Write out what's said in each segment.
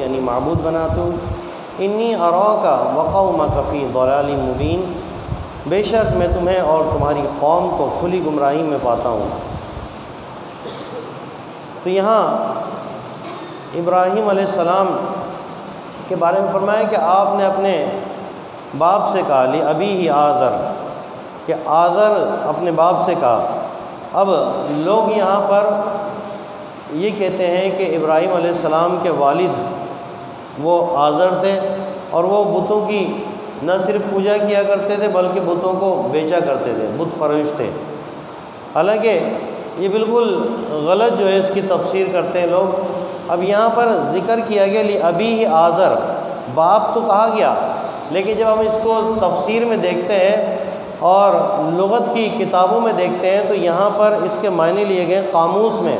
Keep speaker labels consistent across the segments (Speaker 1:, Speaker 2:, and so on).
Speaker 1: یعنی معبود بناتے ہو، انی اراک وقومک فی ضلال مبین، بے شک میں تمہیں اور تمہاری قوم کو کھلی گمراہی میں پاتا ہوں۔ تو یہاں ابراہیم علیہ السلام کے بارے میں فرمایا کہ آپ نے اپنے باپ سے کہا، لِأَبِيهِ آزر، کہ آزر اپنے باپ سے کہا۔ اب لوگ یہاں پر یہ کہتے ہیں کہ ابراہیم علیہ السلام کے والد وہ آزر تھے، اور وہ بتوں کی نہ صرف پوجا کیا کرتے تھے بلکہ بتوں کو بیچا کرتے تھے، بت فروش تھے۔ حالانکہ یہ بالکل غلط جو ہے اس کی تفسیر کرتے ہیں لوگ۔ اب یہاں پر ذکر کیا گیا لِأَبِيهِ آزر، باپ تو کہا گیا، لیکن جب ہم اس کو تفسیر میں دیکھتے ہیں اور لغت کی کتابوں میں دیکھتے ہیں تو یہاں پر اس کے معنی لیے گئے قاموس میں،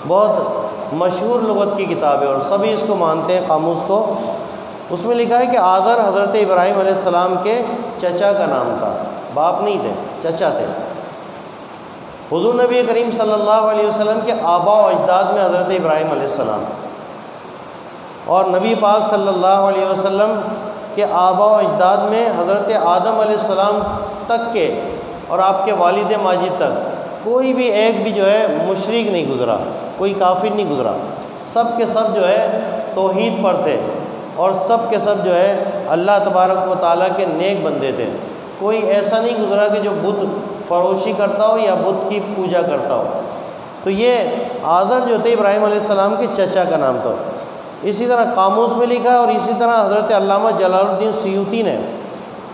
Speaker 1: بہت مشہور لغت کی کتاب ہے اور سبھی اس کو مانتے ہیں قاموس کو۔ اس میں لکھا ہے کہ آزر حضرت ابراہیم علیہ السلام کے چچا کا نام تھا، باپ نہیں تھے، چچا تھے۔ حضور نبی کریم صلی اللہ علیہ وسلم کے آباء و اجداد میں حضرت ابراہیم علیہ السلام، اور نبی پاک صلی اللہ علیہ وسلم کے آباء و اجداد میں حضرت آدم علیہ السلام تک کے اور آپ کے والد ماجد تک کوئی بھی ایک بھی جو ہے مشرک نہیں گزرا، کوئی کافر نہیں گزرا، سب کے سب جو ہے توحید پر تھے، اور سب کے سب جو ہے اللہ تبارک و تعالیٰ کے نیک بندے تھے۔ کوئی ایسا نہیں گزرا کہ جو بت فروشی کرتا ہو یا بت کی پوجا کرتا ہو۔ تو یہ آزر جو تھے ابراہیم علیہ السلام کے چچا کا نام تھا۔ اسی طرح قاموس میں لکھا ہے، اور اسی طرح حضرت علامہ جلال الدین سیوطی نے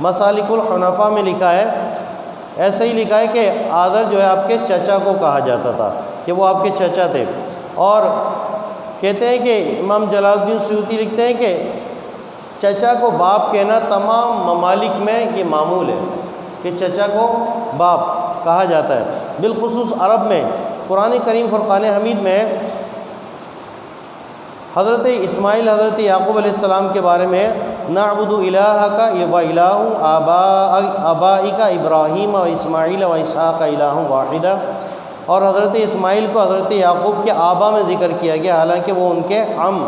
Speaker 1: مسالک الحنفاء میں لکھا ہے، ایسا ہی لکھا ہے کہ آزر جو ہے آپ کے چچا کو کہا جاتا تھا، کہ وہ آپ کے چچا تھے۔ اور کہتے ہیں کہ امام جلال الدین سیوطی لکھتے ہیں کہ چچا کو باپ کہنا تمام ممالک میں یہ معمول ہے، کہ چچا کو باپ کہا جاتا ہے، بالخصوص عرب میں۔ قرآن کریم فرقان حمید میں حضرت اسماعیل حضرت یعقوب علیہ السلام کے بارے میں نعبد الہک و الہ آبائک ابراہیم و اسماعیل و اسحاق الہ واحدہ، اور حضرت اسماعیل کو حضرت یعقوب کے آبا میں ذکر کیا گیا، حالانکہ وہ ان کے عم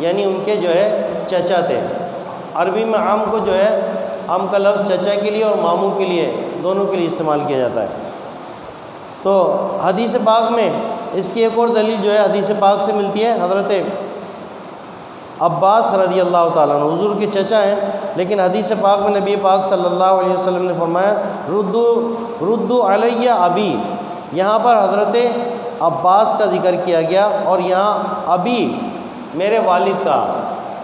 Speaker 1: یعنی ان کے جو ہے چچا تھے۔ عربی میں عم کو جو ہے عم کا لفظ چچا کے لیے اور ماموں کے لیے دونوں کے لیے استعمال کیا جاتا ہے۔ تو حدیث پاک میں اس کی ایک اور دلیل جو ہے حدیث پاک سے ملتی ہے۔ حضرت عباس رضی اللہ تعالیٰ عنہ حضور کے چچا ہیں، لیکن حدیث پاک میں نبی پاک صلی اللہ علیہ وسلم نے فرمایا ردو علیہ ابی، یہاں پر حضرت عباس کا ذکر کیا گیا، اور یہاں ابی میرے والد کا،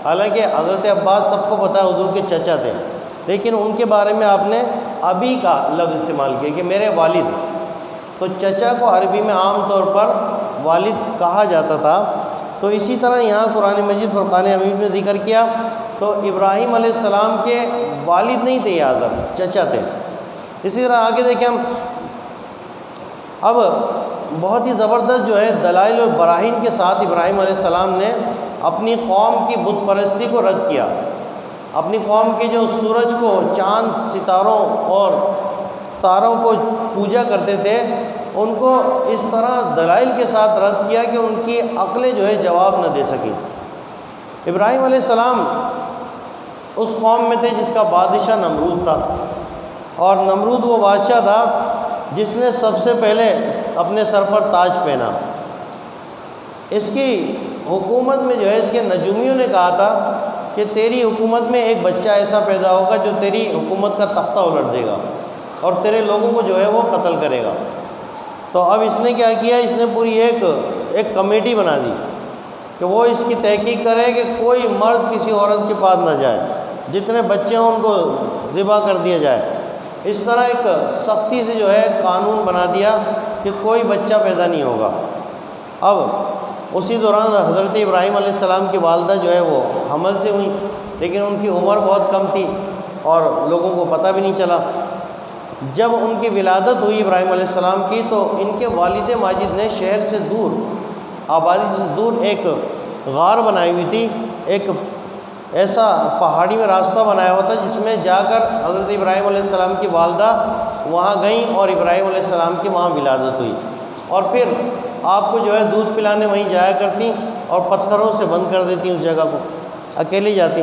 Speaker 1: حالانکہ حضرت عباس سب کو پتہ ہے حضور کے چچا تھے، لیکن ان کے بارے میں آپ نے ابی کا لفظ استعمال کیا کہ میرے والد۔ تو چچا کو عربی میں عام طور پر والد کہا جاتا تھا۔ تو اسی طرح یہاں قرآن مجید فرقان حمید میں ذکر کیا تو ابراہیم علیہ السلام کے والد نہیں تھے، آزر چچا تھے۔ اسی طرح آگے دیکھیں ہم، اب بہت ہی زبردست جو ہے دلائل اور براہین کے ساتھ ابراہیم علیہ السلام نے اپنی قوم کی بت پرستی کو رد کیا۔ اپنی قوم کے جو سورج کو، چاند، ستاروں اور تاروں کو پوجا کرتے تھے، ان کو اس طرح دلائل کے ساتھ رد کیا کہ ان کی عقلیں جو ہے جواب نہ دے سکیں۔ ابراہیم علیہ السلام اس قوم میں تھے جس کا بادشاہ نمرود تھا، اور نمرود وہ بادشاہ تھا جس نے سب سے پہلے اپنے سر پر تاج پہنا۔ اس کی حکومت میں جو ہے اس کے نجومیوں نے کہا تھا کہ تیری حکومت میں ایک بچہ ایسا پیدا ہوگا جو تیری حکومت کا تختہ الٹ دے گا اور تیرے لوگوں کو جو ہے وہ قتل کرے گا۔ تو اب اس نے کیا کیا، اس نے پوری ایک کمیٹی بنا دی کہ وہ اس کی تحقیق کرے کہ کوئی مرد کسی عورت کے پاس نہ جائے، جتنے بچے ہوں ان کو ذبح کر دیا جائے۔ اس طرح ایک سختی سے جو ہے قانون بنا دیا کہ کوئی بچہ پیدا نہیں ہوگا۔ اب اسی دوران حضرت ابراہیم علیہ السلام کی والدہ جو ہے وہ حمل سے ہوئی، لیکن ان کی عمر بہت کم تھی اور لوگوں کو پتہ بھی نہیں چلا۔ جب ان کی ولادت ہوئی ابراہیم علیہ السلام کی تو ان کے والد ماجد نے شہر سے دور، آبادی سے دور ایک غار بنائی ہوئی تھی، ایک ایسا پہاڑی میں راستہ بنایا ہوا تھا جس میں جا کر حضرت ابراہیم علیہ السلام کی والدہ وہاں گئیں اور ابراہیم علیہ السلام کی وہاں ولادت ہوئی، اور پھر آپ کو جو ہے دودھ پلانے وہیں جایا کرتی اور پتھروں سے بند کر دیتی اس جگہ کو۔ اکیلی جاتی.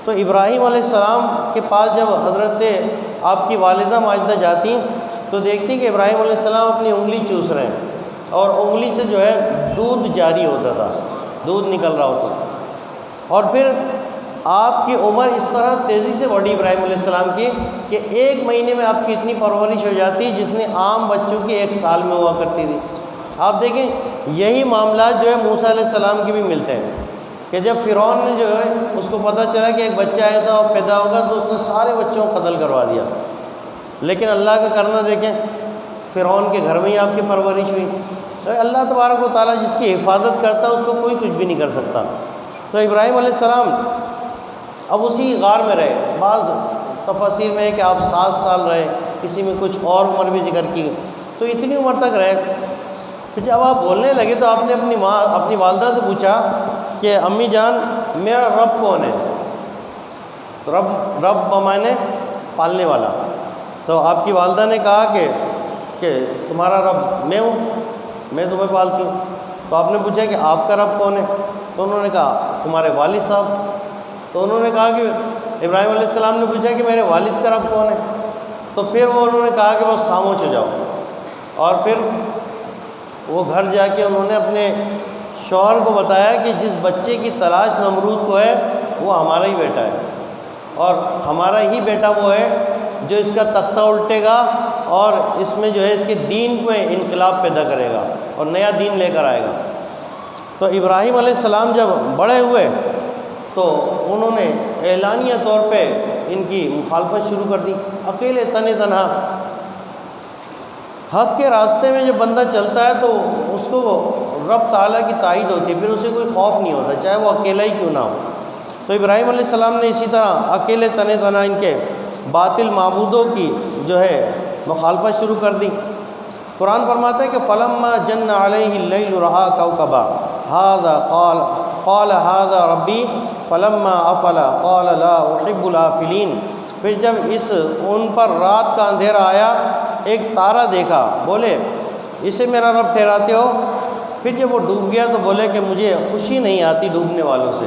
Speaker 1: تو ابراہیم علیہ السلام کے پاس جب حضرت آپ کی والدہ ماجدہ جاتی تو دیکھتی کہ ابراہیم علیہ السلام اپنی انگلی چوس رہے ہیں اور انگلی سے جو ہے دودھ جاری ہوتا تھا، دودھ نکل رہا ہوتا. اور پھر آپ کی عمر اس طرح تیزی سے بڑھی ابراہیم علیہ السلام کی کہ 1 مہینے میں آپ کی اتنی پرورش ہو جاتی جس نے عام بچوں کی 1 سال میں ہوا کرتی تھی. آپ دیکھیں یہی معاملات جو ہے موسیٰ علیہ السلام کے بھی ملتے ہیں کہ جب فرعون نے جو ہے اس کو پتہ چلا کہ ایک بچہ ایسا پیدا ہوگا تو اس نے سارے بچوں کو قتل کروا دیا. لیکن اللہ کا کرنا دیکھیں، فرعون کے گھر میں ہی آپ کی پرورش ہوئی. تو اللہ تبارک و تعالیٰ جس کی حفاظت کرتا ہے اس کو کوئی کچھ بھی نہیں کر سکتا. تو ابراہیم علیہ السلام اب اسی غار میں رہے. بعض تفاسیر میں ہے کہ آپ 7 سال رہے، کسی میں کچھ اور عمر بھی ذکر کی، تو اتنی عمر تک رہے. پھر جب آپ بولنے لگے تو آپ نے اپنی والدہ سے پوچھا کہ امی جان میرا رب کون ہے؟ تو رب بمانے پالنے والا. تو آپ کی والدہ نے کہا کہ تمہارا رب میں ہوں، میں تمہیں پالتی ہوں. تو آپ نے پوچھا کہ آپ کا رب کون ہے؟ تو انہوں نے کہا تمہارے والد صاحب. تو انہوں نے کہا کہ ابراہیم علیہ السلام نے پوچھا کہ میرے والد کا رب کون ہے؟ تو پھر انہوں نے کہا کہ بس خاموش ہو جاؤ. اور پھر وہ گھر جا کے انہوں نے اپنے شوہر کو بتایا کہ جس بچے کی تلاش نمرود کو ہے وہ ہمارا ہی بیٹا ہے، اور ہمارا ہی بیٹا وہ ہے جو اس کا تختہ الٹے گا اور اس میں جو ہے اس کے دین میں انقلاب پیدا کرے گا اور نیا دین لے کر آئے گا. تو ابراہیم علیہ السلام جب بڑے ہوئے تو انہوں نے اعلانیہ طور پہ ان کی مخالفت شروع کر دی. اکیلے تنہا حق کے راستے میں جب بندہ چلتا ہے تو اس کو رب تعالیٰ کی تائید ہوتی ہے، پھر اسے کوئی خوف نہیں ہوتا چاہے وہ اکیلا ہی کیوں نہ ہو. تو ابراہیم علیہ السلام نے اسی طرح اکیلے تنہا ان کے باطل معبودوں کی جو ہے مخالفت شروع کر دی. قرآن فرماتا ہے کہ فلما جن علیہ اللیل رأى کوكبا هذا قال هذا ربی فلما افل قال لا احب الافلین. پھر جب ان پر رات کا اندھیرا آیا ایک تارا دیکھا، بولے اسے میرا رب ٹھہراتے ہو؟ پھر جب وہ ڈوب گیا تو بولے کہ مجھے خوشی نہیں آتی ڈوبنے والوں سے.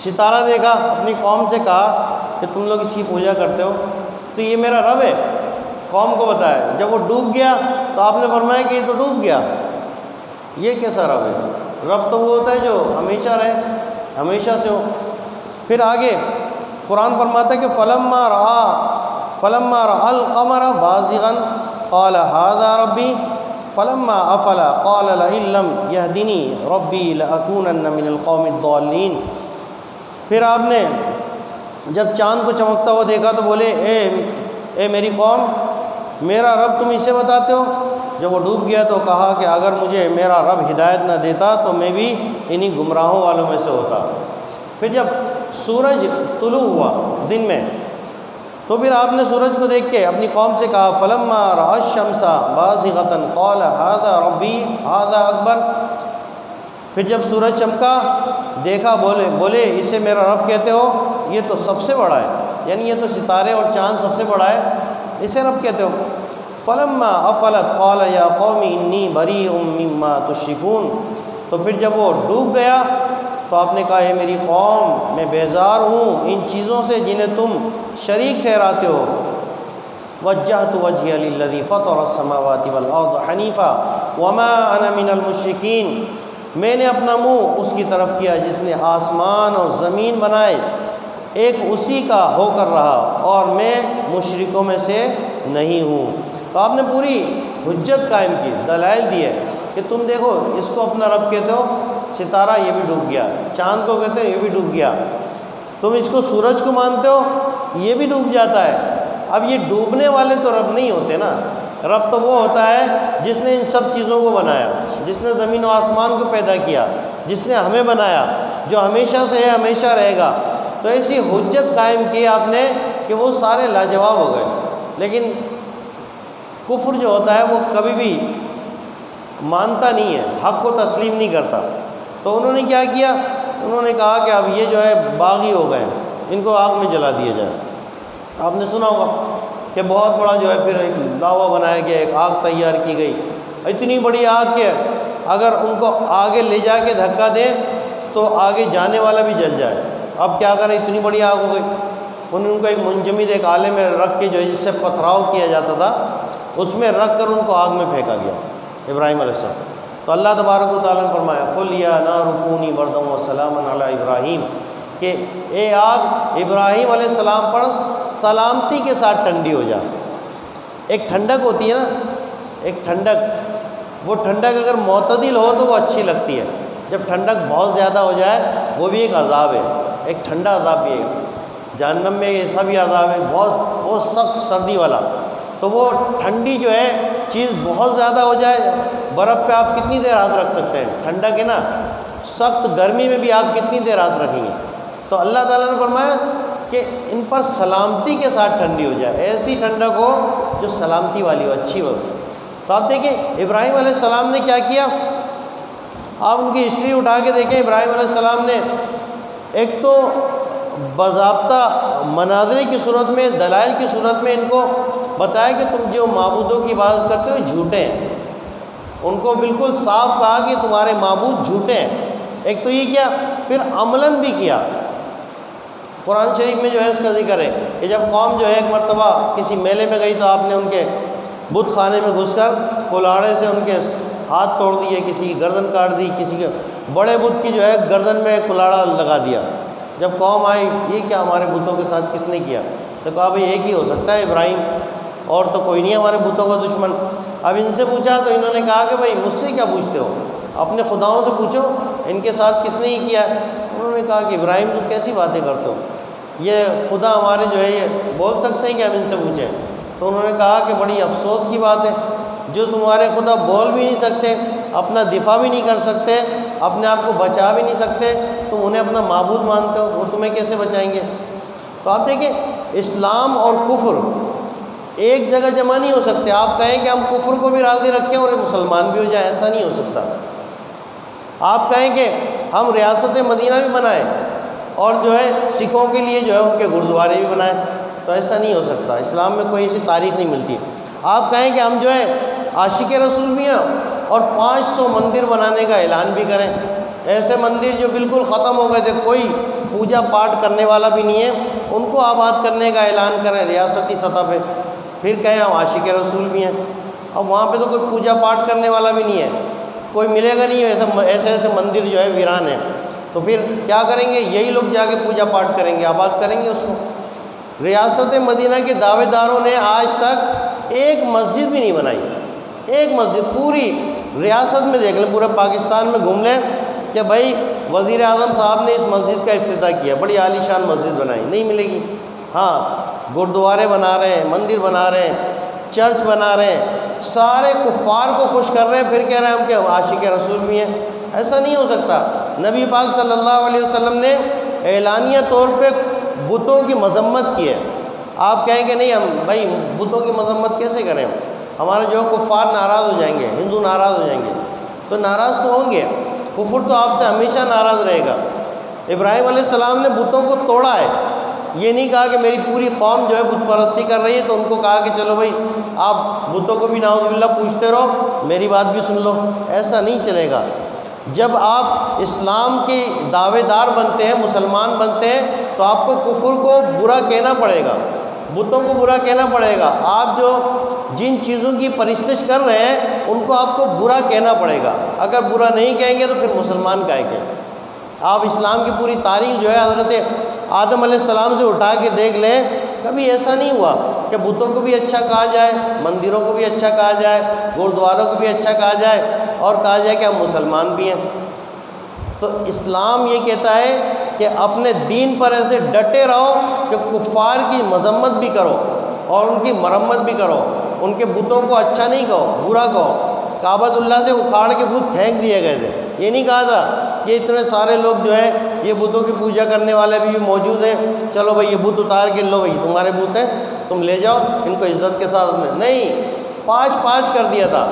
Speaker 1: ستارہ دیکھا، اپنی قوم سے کہا کہ تم لوگ اس کی پوجا کرتے ہو تو یہ میرا رب ہے، قوم کو بتایا. جب وہ ڈوب گیا تو آپ نے فرمایا کہ یہ تو ڈوب گیا، یہ کیسا رب ہے؟ رب تو وہ ہوتا ہے جو ہمیشہ رہے، ہمیشہ سے ہو. پھر آگے قرآن فرماتا ہے کہ فلما رأى القمر بازغا قال هذا ربی فلما افل قال لئن لم يهدنی ربی لأکونن من القوم الضالین. پھر آپ نے جب چاند کو چمکتا ہوا دیکھا تو بولے اے میری قوم میرا رب تم اسے بتاتے ہو؟ جب وہ ڈوب گیا تو کہا کہ اگر مجھے میرا رب ہدایت نہ دیتا تو میں بھی انہی گمراہوں والوں میں سے ہوتا. پھر جب سورج طلوع ہوا دن میں تو پھر آپ نے سورج کو دیکھ کے اپنی قوم سے کہا فلما رأى الشمس بازغة قال هذا ربی هذا اکبر. پھر جب سورج چمکا دیکھا بولے اسے میرا رب کہتے ہو؟ یہ تو سب سے بڑا ہے، یعنی یہ تو ستارے اور چاند سب سے بڑا ہے، اسے رب کہتے ہو؟ فلما افلت قال یا قوم انی بریء مما تشرکون. تو پھر جب وہ ڈوب گیا تو آپ نے کہا ہے میری قوم میں بیزار ہوں ان چیزوں سے جنہیں تم شریک ٹھہراتے ہو. وجہت وجہی للذی فطر السماوات والارض حنیفا وما انا من المشرکین. میں نے اپنا منہ اس کی طرف کیا جس نے آسمان اور زمین بنائے، ایک اسی کا ہو کر رہا اور میں مشرکوں میں سے نہیں ہوں. تو آپ نے پوری حجت قائم کی، دلائل دیے کہ تم دیکھو اس کو اپنا رب کہتے ہو، ستارہ یہ بھی ڈوب گیا، چاند کو کہتے ہو یہ بھی ڈوب گیا، تم اس کو سورج کو مانتے ہو یہ بھی ڈوب جاتا ہے. اب یہ ڈوبنے والے تو رب نہیں ہوتے نا، رب تو وہ ہوتا ہے جس نے ان سب چیزوں کو بنایا، جس نے زمین و آسمان کو پیدا کیا، جس نے ہمیں بنایا، جو ہمیشہ سے ہے ہمیشہ رہے گا. تو ایسی حجت قائم کی آپ نے کہ وہ سارے لاجواب ہو گئے. لیکن کفر جو ہوتا ہے وہ کبھی بھی مانتا نہیں ہے، حق کو تسلیم نہیں کرتا. تو انہوں نے کیا کیا؟ انہوں نے کہا کہ اب یہ جو ہے باغی ہو گئے، ان کو آگ میں جلا دیا جائے. آپ نے سنا ہوگا کہ بہت بڑا جو ہے پھر ایک لاوا بنایا گیا، ایک آگ تیار کی گئی، اتنی بڑی آگ کہ اگر ان کو آگے لے جا کے دھکا دے تو آگے جانے والا بھی جل جائے۔ اب کیا کریں، اتنی بڑی آگ ہو گئی۔ ان کو ایک منجمد ایک آلے میں رکھ کے جو ہے جس سے پتھراؤ کیا جاتا تھا، اس میں رکھ کر ان کو آگ میں پھینکا گیا ابراہیم علیہ السلام۔ تو اللہ تبارک و تعالیٰ نے فرمایا قُلْ يَا نَارُ كُونِي بَرْدًا وَسَلَامًا عَلَىٰ إِبْرَاهِيمَ، کہ اے آگ ابراہیم علیہ السلام پر سلامتی کے ساتھ ٹھنڈی ہو جا۔ ایک ٹھنڈک ہوتی ہے نا، ایک ٹھنڈک، وہ ٹھنڈک اگر معتدل ہو تو وہ اچھی لگتی ہے۔ جب ٹھنڈک بہت زیادہ ہو جائے وہ بھی ایک عذاب ہے، ایک ٹھنڈا عذاب بھی ہے۔ جہنم میں ایسا بھی عذاب ہے بہت سخت سردی والا، تو وہ ٹھنڈی جو ہے چیز بہت زیادہ ہو جائے، برف پہ آپ کتنی دیر ہاتھ رکھ سکتے ہیں؟ ٹھنڈک ہے نا، سخت گرمی میں بھی آپ کتنی دیر ہاتھ رکھیں گے؟ تو اللہ تعالیٰ نے فرمایا کہ ان پر سلامتی کے ساتھ ٹھنڈی ہو جائے، ایسی ٹھنڈک ہو جو سلامتی والی ہو، اچھی ہو۔ تو آپ دیکھیں ابراہیم علیہ السلام نے کیا کیا، آپ ان کی ہسٹری اٹھا کے دیکھیں۔ ابراہیم علیہ السلام نے ایک تو باضابطہ مناظر کی صورت میں، دلائل کی صورت میں ان کو بتایا کہ تم جو معبودوں کی عبادت کرتے ہو جھوٹے ہیں، ان کو بالکل صاف کہا کہ تمہارے معبود جھوٹے ہیں۔ ایک تو یہ کیا، پھر عملاً بھی کیا۔ قرآن شریف میں جو ہے اس کا ذکر ہے کہ جب قوم جو ہے ایک مرتبہ کسی میلے میں گئی تو آپ نے ان کے بت خانے میں گھس کر کلاڑے سے ان کے ہاتھ توڑ دیے، کسی کی گردن کاٹ دی، کسی کے بڑے بت کی جو ہے گردن میں کلاڑا لگا دیا۔ جب قوم آئی یہ کیا ہمارے بتوں کے ساتھ کس نے کیا؟ تو کہا بھئی ایک ہی ہو سکتا ہے ابراہیم، اور تو کوئی نہیں ہمارے بتوں کا دشمن۔ اب ان سے پوچھا تو انہوں نے کہا کہ بھئی مجھ سے کیا پوچھتے ہو، اپنے خداؤں سے پوچھو ان کے ساتھ کس نے ہی کیا ہے۔ انہوں نے کہا کہ ابراہیم تم کیسی باتیں کرتے ہو، یہ خدا ہمارے جو ہے یہ بول سکتے ہیں کہ ہم ان سے پوچھیں؟ تو انہوں نے کہا کہ بڑی افسوس کی بات ہے، جو تمہارے خدا بول بھی نہیں سکتے، اپنا دفاع بھی نہیں کر سکتے، اپنے آپ کو بچا بھی نہیں سکتے، تم انہیں اپنا معبود مانتے ہو، وہ تمہیں کیسے بچائیں گے؟ تو آپ دیکھیں اسلام اور کفر ایک جگہ جمع نہیں ہو سکتے۔ آپ کہیں کہ ہم کفر کو بھی راضی رکھیں اور مسلمان بھی ہو جائیں، ایسا نہیں ہو سکتا۔ آپ کہیں کہ ہم ریاست مدینہ بھی بنائیں اور جو ہے سکھوں کے لیے جو ہے ان کے گردوارے بھی بنائیں، تو ایسا نہیں ہو سکتا۔ اسلام میں کوئی ایسی تاریخ نہیں ملتی۔ آپ کہیں کہ ہم جو ہے عاشق رسول بھی ہیں اور 500 مندر بنانے کا اعلان بھی کریں، ایسے مندر جو بالکل ختم ہو گئے تھے، کوئی پوجا پاٹ کرنے والا بھی نہیں ہے، ان کو آباد کرنے کا اعلان کریں ریاستی سطح پہ، پھر کہیں ہم عاشق رسول بھی ہیں۔ اب وہاں پہ تو کوئی پوجا پاٹ کرنے والا بھی نہیں ہے، کوئی ملے گا نہیں، ایسے ایسے مندر جو ہے ویران ہیں، تو پھر کیا کریں گے؟ یہی لوگ جا کے پوجا پاٹ کریں گے، آباد کریں گے اس کو۔ ریاست مدینہ کے دعوے داروں نے آج تک ایک مسجد بھی نہیں بنائی، ایک مسجد پوری ریاست میں دیکھ لیں، پورے پاکستان میں گھوم لیں کہ بھائی وزیر اعظم صاحب نے اس مسجد کا افتتاح کیا، بڑی عالی شان مسجد بنائی، نہیں ملے گی۔ ہاں گردوارے بنا رہے ہیں، مندر بنا رہے ہیں، چرچ بنا رہے ہیں، سارے کفار کو خوش کر رہے ہیں، پھر کہہ رہے ہیں ہم کہ عاشق رسول بھی ہیں، ایسا نہیں ہو سکتا۔ نبی پاک صلی اللہ علیہ وسلم نے اعلانیہ طور پہ بتوں کی مذمت کی ہے۔ آپ کہیں کہ نہیں ہم بھائی بتوں کی مذمت کیسے کریں، ہمارے جو کفار ناراض ہو جائیں گے، ہندو ناراض ہو جائیں گے، تو ناراض تو ہوں گے، کفر تو آپ سے ہمیشہ ناراض رہے گا۔ ابراہیم علیہ السلام نے بتوں کو توڑا ہے، یہ نہیں کہا کہ میری پوری قوم جو ہے بت پرستی کر رہی ہے تو ان کو کہا کہ چلو بھائی آپ بتوں کو بھی نعوذ باللہ پوچھتے رہو، میری بات بھی سن لو، ایسا نہیں چلے گا۔ جب آپ اسلام کے دعوے دار بنتے ہیں، مسلمان بنتے ہیں، تو آپ کو کفر کو برا کہنا پڑے گا، بتوں کو برا کہنا پڑے گا۔ آپ جو جن چیزوں کی پرستش کر رہے ہیں ان کو آپ کو برا کہنا پڑے گا، اگر برا نہیں کہیں گے تو پھر مسلمان کہیں گے۔ آپ اسلام کی پوری تاریخ جو ہے حضرت آدم علیہ السلام سے اٹھا کے دیکھ لیں، کبھی ایسا نہیں ہوا کہ بتوں کو بھی اچھا کہا جائے، مندروں کو بھی اچھا کہا جائے، گردواروں کو بھی اچھا کہا جائے اور کہا جائے کہ ہم مسلمان بھی ہیں۔ تو اسلام یہ کہتا ہے کہ اپنے دین پر ایسے ڈٹے رہو کہ کفار کی مذمت بھی کرو اور ان کی مرمت بھی کرو، ان کے بتوں کو اچھا نہیں کہو، برا کہو۔ کعبۃ اللہ سے اکھاڑ کے بت پھینک دیے گئے تھے، یہ نہیں کہا تھا کہ اتنے سارے لوگ جو ہے یہ بتوں کی پوجا کرنے والے بھی موجود ہیں، چلو بھائی یہ بت اتار کے لو، بھائی تمہارے بت ہیں تم لے جاؤ ان کو عزت کے ساتھ میں، نہیں، پاش کر دیا تھا۔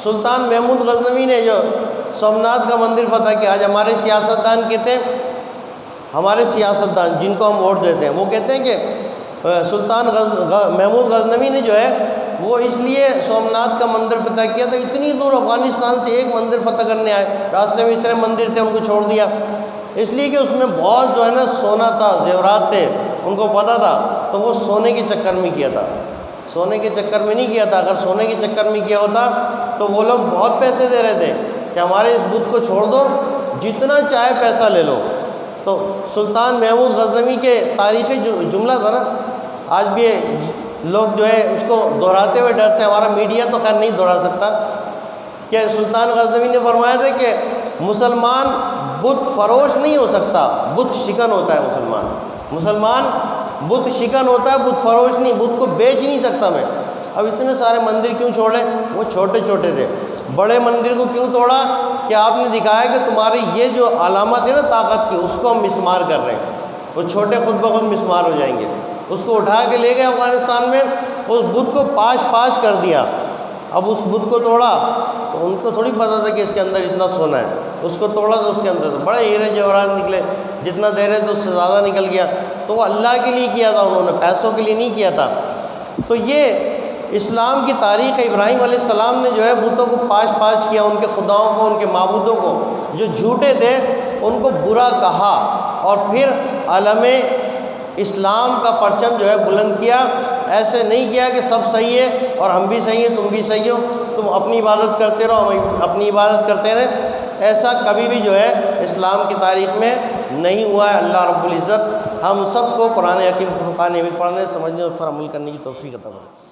Speaker 1: سلطان محمود غزنوی نے جو سومناتھ کا مندر فتح کیا، آج ہمارے سیاستدان کہتے ہیں، ہمارے سیاستدان جن کو ہم ووٹ دیتے ہیں وہ کہتے ہیں کہ سلطان محمود غزنوی نے جو ہے وہ اس لیے سومناتھ کا مندر فتح کیا تھا، اتنی دور افغانستان سے ایک مندر فتح کرنے آئے، راستے میں اتنے مندر تھے ان کو چھوڑ دیا، اس لیے کہ اس میں بہت جو ہے نا سونا تھا، زیورات تھے، ان کو پتہ تھا، تو وہ سونے کے چکر میں کیا تھا، سونے کے چکر میں نہیں کیا تھا۔ اگر سونے کے چکر میں کیا ہوتا تو وہ لوگ بہت پیسے دے رہے تھے کہ ہمارے اس بت کو چھوڑ دو، جتنا چاہے پیسہ لے لو۔ تو سلطان محمود غزنوی کے تاریخی جملہ تھا نا، آج بھی لوگ جو ہے اس کو دہراتے ہوئے ڈرتے ہیں، ہمارا میڈیا تو خیر نہیں دہرا سکتا، کہ سلطان غزنوی نے فرمایا تھا کہ مسلمان بت فروش نہیں ہو سکتا، بت شکن ہوتا ہے مسلمان بت شکن ہوتا ہے، بت فروش نہیں، بت کو بیچ نہیں سکتا میں۔ اب اتنے سارے مندر کیوں چھوڑے؟ وہ چھوٹے چھوٹے تھے۔ بڑے مندر کو کیوں توڑا؟ کہ آپ نے دکھایا کہ تمہاری یہ جو علامت ہے نا طاقت کی، اس کو ہم مسمار کر رہے ہیں، وہ چھوٹے خود بخود مسمار ہو جائیں گے۔ اس کو اٹھا کے لے گئے افغانستان میں، اس بت کو پاش کر دیا۔ اب اس بت کو توڑا تو ان کو تھوڑی پتہ تھا کہ اس کے اندر اتنا سونا ہے، اس کو توڑا تو اس کے اندر تو بڑے ہیرے جواہرات نکلے، جتنا دے رہے تو اس سے زیادہ نکل گیا۔ تو وہ اللہ کے لیے کیا تھا، انہوں نے پیسوں کے لیے نہیں کیا تھا۔ تو یہ اسلام کی تاریخ ہے۔ ابراہیم علیہ السلام نے جو ہے بتوں کو پاش کیا، ان کے خداؤں کو، ان کے معبودوں کو جو جھوٹے تھے ان کو برا کہا، اور پھر علم اسلام کا پرچم جو ہے بلند کیا۔ ایسے نہیں کیا کہ سب صحیح ہے اور ہم بھی صحیح ہیں، تم بھی صحیح ہو، تم اپنی عبادت کرتے رہو، ہم اپنی عبادت کرتے رہیں۔ ایسا کبھی بھی جو ہے اسلام کی تاریخ میں نہیں ہوا ہے۔ اللہ رب العزت ہم سب کو قرآن حکیم فرقان حمید پڑھنے، سمجھنے اور پر عمل کرنے کی توفیق عطا فرمائے۔